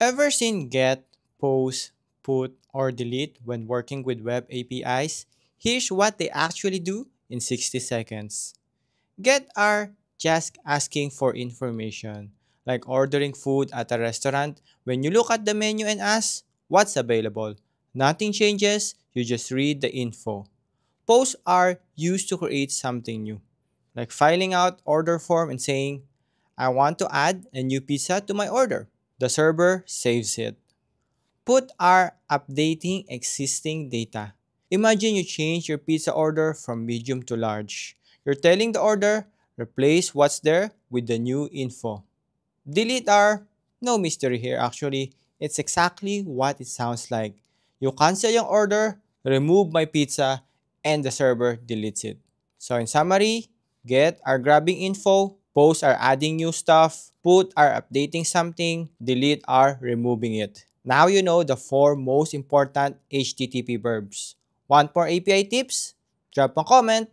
Ever seen get, post, put, or delete when working with web APIs? Here's what they actually do in 60 seconds. Get are just asking for information, like ordering food at a restaurant. When you look at the menu and ask, what's available? Nothing changes, you just read the info. Posts are used to create something new, like filing out order form and saying, I want to add a new pizza to my order. The server saves it. Put are updating existing data. Imagine you change your pizza order from medium to large. You're telling the order, replace what's there with the new info. Delete are no mystery here actually. It's exactly what it sounds like. You cancel your order, remove my pizza, and the server deletes it. So in summary, get are grabbing info, post are adding new stuff, put are updating something, delete are removing it. Now you know the four most important HTTP verbs. Want more API tips? Drop a comment.